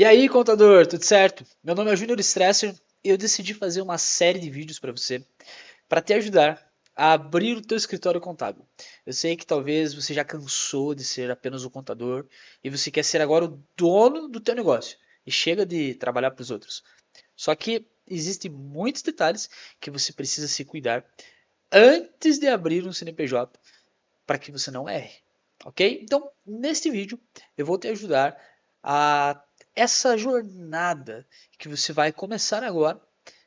E aí, contador, tudo certo? Meu nome é Júnior Stresser e eu decidi fazer uma série de vídeos para você, para te ajudar a abrir o teu escritório contábil. Eu sei que talvez você já cansou de ser apenas o contador e você quer ser agora o dono do teu negócio e chega de trabalhar para os outros. Só que existem muitos detalhes que você precisa se cuidar antes de abrir um CNPJ para que você não erre, ok? Então, neste vídeo, eu vou te ajudar a essa jornada que você vai começar agora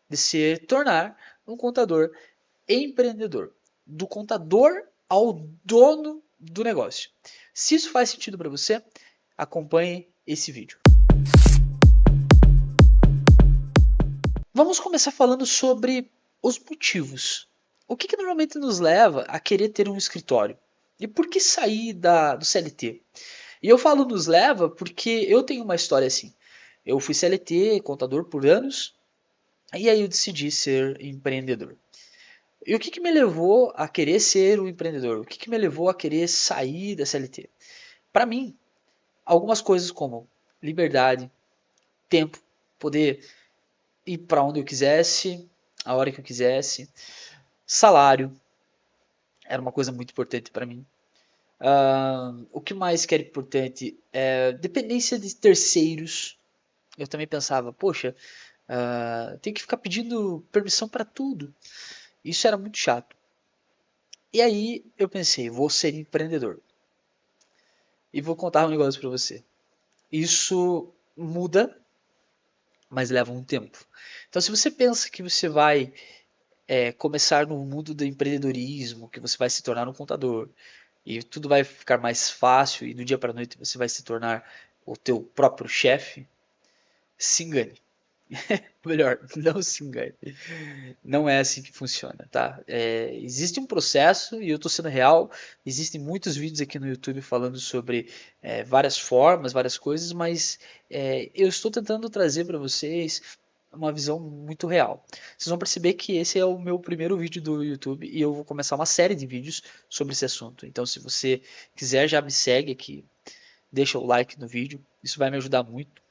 de se tornar um contador empreendedor, do contador ao dono do negócio. Se isso faz sentido para você, acompanhe esse vídeo. Vamos começar falando sobre os motivos. O que normalmente nos leva a querer ter um escritório? E por que sair do CLT? E eu falo nos leva porque eu tenho uma história assim. Eu fui CLT, contador por anos, e aí eu decidi ser empreendedor. E o que me levou a querer ser um empreendedor? O que me levou a querer sair da CLT? Para mim, algumas coisas como liberdade, tempo, poder ir para onde eu quisesse, a hora que eu quisesse, salário, era uma coisa muito importante para mim. O que mais que era importante? Dependência de terceiros. Eu também pensava, poxa, tem que ficar pedindo permissão para tudo. Isso era muito chato. E aí eu pensei, vou ser empreendedor. E vou contar um negócio para você. Isso muda, mas leva um tempo. Então, se você pensa que você vai começar no mundo do empreendedorismo, que você vai se tornar um contador e tudo vai ficar mais fácil e do dia para a noite você vai se tornar o teu próprio chefe, se engane. Melhor, não se engane. Não é assim que funciona, tá? Existe um processo e eu estou sendo real. Existem muitos vídeos aqui no YouTube falando sobre várias formas, várias coisas, mas eu estou tentando trazer para vocês uma visão muito real. Vocês vão perceber que esse é o meu primeiro vídeo do YouTube e eu vou começar uma série de vídeos sobre esse assunto. Então, se você quiser, já me segue aqui, deixa o like no vídeo, isso vai me ajudar muito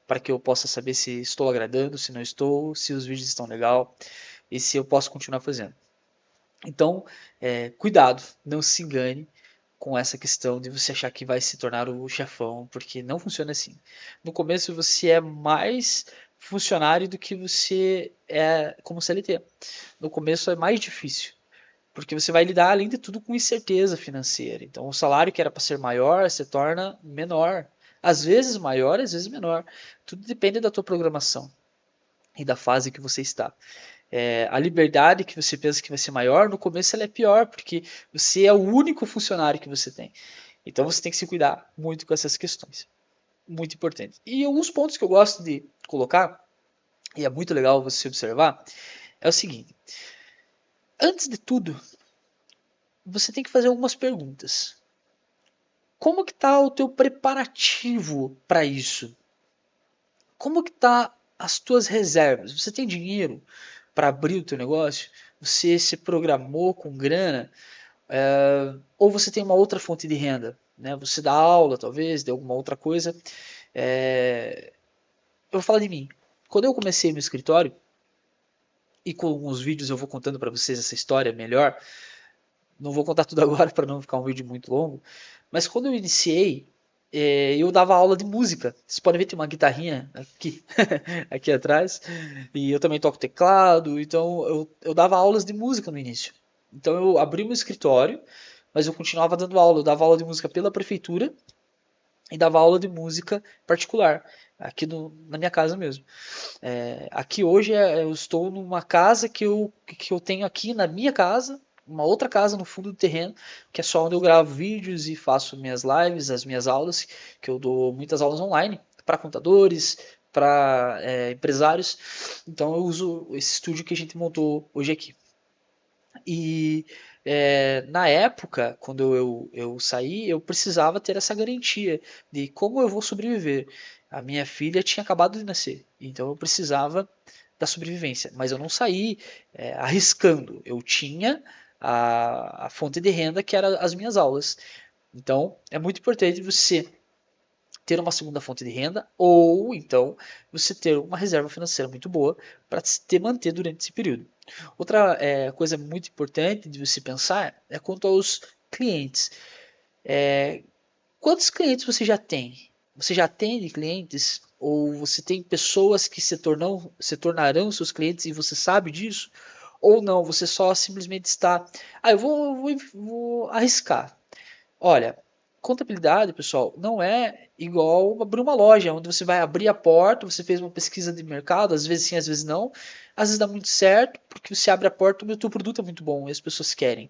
para que eu possa saber se estou agradando, se não estou, se os vídeos estão legal e se eu posso continuar fazendo. Então, cuidado, não se engane com essa questão de você achar que vai se tornar o chefão, porque não funciona assim. No começo você é mais funcionário do que você é como CLT. No começo é mais difícil, porque você vai lidar, além de tudo, com incerteza financeira. Então, o salário que era para ser maior se torna menor. Às vezes maior, às vezes menor. Tudo depende da tua programação e da fase que você está. A liberdade que você pensa que vai ser maior, no começo ela é pior, porque você é o único funcionário que você tem. Então você tem que se cuidar muito com essas questões. Muito importante. E alguns pontos que eu gosto de colocar, e é muito legal você observar, é o seguinte. Antes de tudo, você tem que fazer algumas perguntas. Como que está o teu preparativo para isso? Como que está as tuas reservas? Você tem dinheiro para abrir o teu negócio? Você se programou com grana? Ou você tem uma outra fonte de renda? Né? Você dá aula, talvez, de alguma outra coisa. Eu vou falar de mim. Quando eu comecei meu escritório, e com os vídeos eu vou contando para vocês essa história melhor, não vou contar tudo agora para não ficar um vídeo muito longo, mas quando eu iniciei, eu dava aula de música. Vocês podem ver, tem uma guitarrinha aqui, aqui atrás, e eu também toco teclado, então eu dava aulas de música no início. Então eu abri meu escritório, mas eu continuava dando aula. Eu dava aula de música pela prefeitura e dava aula de música particular, aqui na minha casa mesmo. Aqui hoje eu estou numa casa que eu tenho aqui na minha casa, uma outra casa no fundo do terreno, que é só onde eu gravo vídeos e faço minhas lives, as minhas aulas, que eu dou muitas aulas online para contadores, para empresários. Então eu uso esse estúdio que a gente montou hoje aqui. E na época, quando eu saí, eu precisava ter essa garantia de como eu vou sobreviver. A minha filha tinha acabado de nascer, então eu precisava da sobrevivência. Mas eu não saí arriscando. Eu tinha a fonte de renda que era as minhas aulas. Então é muito importante você ter uma segunda fonte de renda, ou então você ter uma reserva financeira muito boa para te manter durante esse período. Outra coisa muito importante de você pensar é quanto aos clientes. Quantos clientes você já tem? Você já atende clientes? Ou você tem pessoas que se tornarão seus clientes e você sabe disso? Ou não, você só simplesmente está. Ah, vou arriscar. Olha, contabilidade, pessoal, não é igual abrir uma loja, onde você vai abrir a porta, você fez uma pesquisa de mercado, às vezes sim, às vezes não. Às vezes dá muito certo, porque você abre a porta, o teu produto é muito bom e as pessoas querem.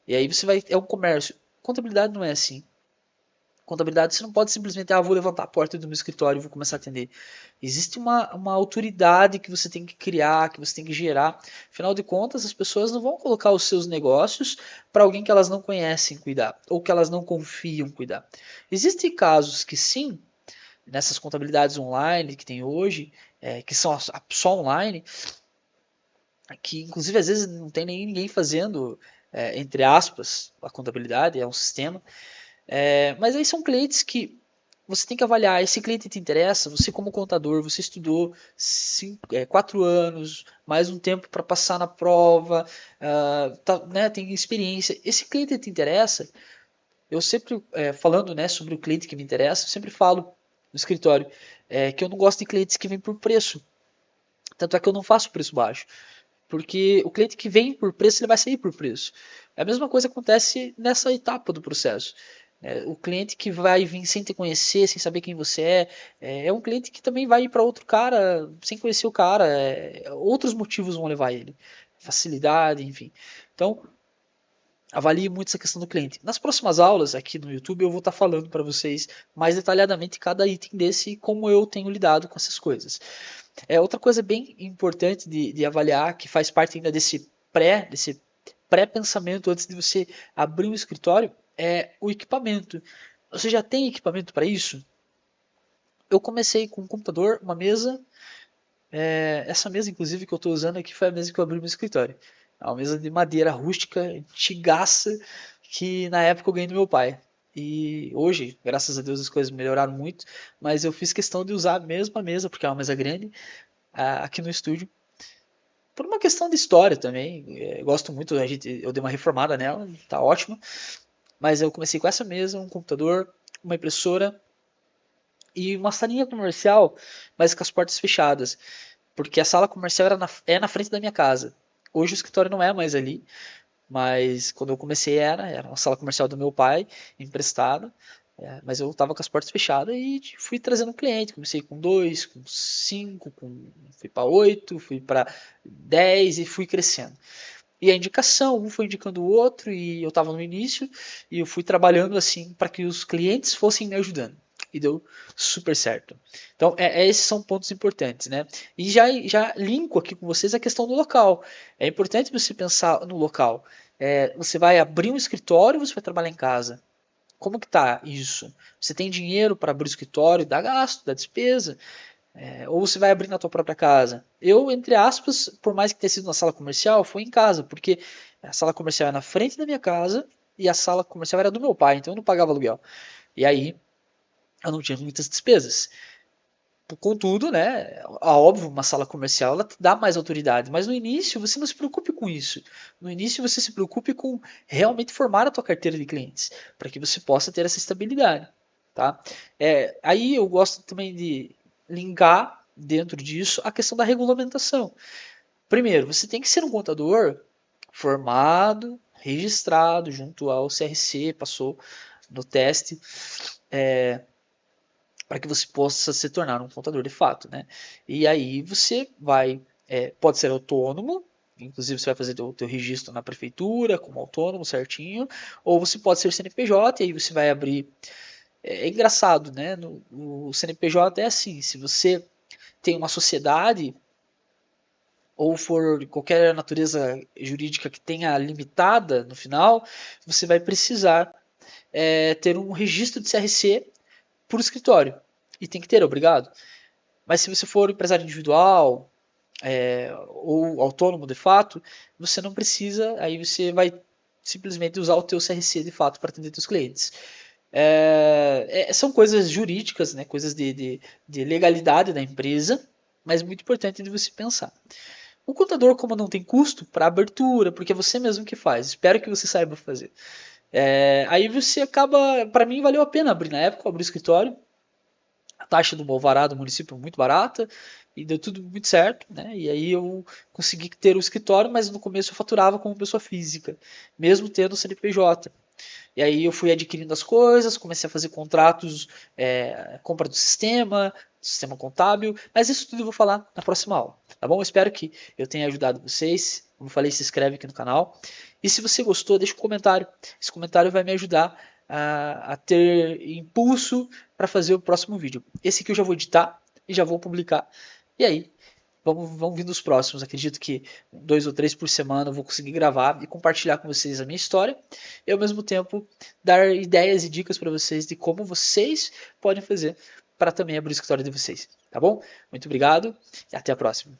E aí você vai. É um comércio. Contabilidade não é assim. Contabilidade, você não pode simplesmente, vou levantar a porta do meu escritório e vou começar a atender. Existe uma autoridade que você tem que criar, que você tem que gerar. Afinal de contas, as pessoas não vão colocar os seus negócios para alguém que elas não conhecem cuidar, ou que elas não confiam cuidar. Existem casos que sim, nessas contabilidades online que tem hoje, que são só online, que inclusive às vezes não tem nem ninguém fazendo, entre aspas, a contabilidade, é um sistema. Mas aí são clientes que você tem que avaliar. Esse cliente te interessa? Você, como contador, você estudou 4 anos, mais um tempo para passar na prova, né, tem experiência. Esse cliente te interessa? Eu sempre, falando, né, sobre o cliente que me interessa, eu sempre falo no escritório que eu não gosto de clientes que vêm por preço. Tanto é que eu não faço preço baixo. Porque o cliente que vem por preço, ele vai sair por preço. A mesma coisa acontece nessa etapa do processo. O cliente que vai vir sem te conhecer, sem saber quem você é um cliente que também vai ir para outro cara sem conhecer o cara. Outros motivos vão levar ele. Facilidade, enfim. Então, avalie muito essa questão do cliente. Nas próximas aulas aqui no YouTube eu vou estar falando para vocês mais detalhadamente cada item desse e como eu tenho lidado com essas coisas. Outra coisa bem importante de avaliar, que faz parte ainda desse pré-pensamento antes de você abrir um escritório, é o equipamento. Você já tem equipamento para isso? Eu comecei com um computador, uma mesa. Essa mesa, inclusive, que eu estou usando aqui foi a mesa que eu abri no escritório. É uma mesa de madeira rústica, antigaça, que na época eu ganhei do meu pai. E hoje, graças a Deus, as coisas melhoraram muito, mas eu fiz questão de usar a mesma mesa, porque é uma mesa grande, aqui no estúdio, por uma questão de história também. Gosto muito, eu dei uma reformada nela, tá ótimo. Mas eu comecei com essa mesa, um computador, uma impressora e uma salinha comercial, mas com as portas fechadas, porque a sala comercial é na frente da minha casa. Hoje o escritório não é mais ali, mas quando eu comecei era uma sala comercial do meu pai, emprestada. Mas eu estava com as portas fechadas e fui trazendo cliente. Comecei com 2, com 5, fui para 8, fui para 10 e fui crescendo. E a indicação, um foi indicando o outro e eu estava no início e eu fui trabalhando assim para que os clientes fossem me ajudando. E deu super certo. Então, esses são pontos importantes, né? E já linko aqui com vocês a questão do local. É importante você pensar no local. Você vai abrir um escritório ou você vai trabalhar em casa? Como que tá isso? Você tem dinheiro para abrir o escritório, dá gasto, dá despesa? Ou você vai abrir na tua própria casa? Eu, entre aspas, por mais que tenha sido na sala comercial, foi em casa, porque a sala comercial é na frente da minha casa e a sala comercial era do meu pai, então eu não pagava aluguel. E aí eu não tinha muitas despesas. Contudo, né, óbvio, uma sala comercial ela te dá mais autoridade, mas no início você não se preocupe com isso. No início você se preocupe com realmente formar a tua carteira de clientes, para que você possa ter essa estabilidade, tá? Aí eu gosto também de linkar dentro disso a questão da regulamentação. Primeiro, você tem que ser um contador formado, registrado junto ao CRC, passou no teste, para que você possa se tornar um contador de fato, né? E aí você vai, pode ser autônomo, inclusive você vai fazer o teu registro na prefeitura como autônomo certinho, ou você pode ser CNPJ e aí você vai abrir. É engraçado, né? No CNPJ é assim, se você tem uma sociedade ou for qualquer natureza jurídica que tenha limitada no final, você vai precisar ter um registro de CRC por escritório. E tem que ter, obrigado. Mas se você for empresário individual ou autônomo de fato, você não precisa, aí você vai simplesmente usar o teu CRC de fato para atender seus clientes. São coisas jurídicas, né? Coisas de legalidade da empresa, mas muito importante de você pensar. O contador, como não tem custo para abertura, porque é você mesmo que faz, espero que você saiba fazer. Aí você acaba, para mim valeu a pena abrir na época, eu abri o escritório, a taxa do alvará do município é muito barata e deu tudo muito certo, né? E aí eu consegui ter o escritório, mas no começo eu faturava como pessoa física, mesmo tendo o CNPJ. E aí eu fui adquirindo as coisas, comecei a fazer contratos, compra do sistema contábil, mas isso tudo eu vou falar na próxima aula, tá bom? Eu espero que eu tenha ajudado vocês. Como eu falei, se inscreve aqui no canal. E se você gostou, deixa um comentário. Esse comentário vai me ajudar a ter impulso para fazer o próximo vídeo. Esse aqui eu já vou editar e já vou publicar. E aí, vamos vir nos próximos. Acredito que 2 ou 3 por semana eu vou conseguir gravar e compartilhar com vocês a minha história e ao mesmo tempo dar ideias e dicas para vocês de como vocês podem fazer para também abrir o escritório de vocês. Tá bom? Muito obrigado e até a próxima.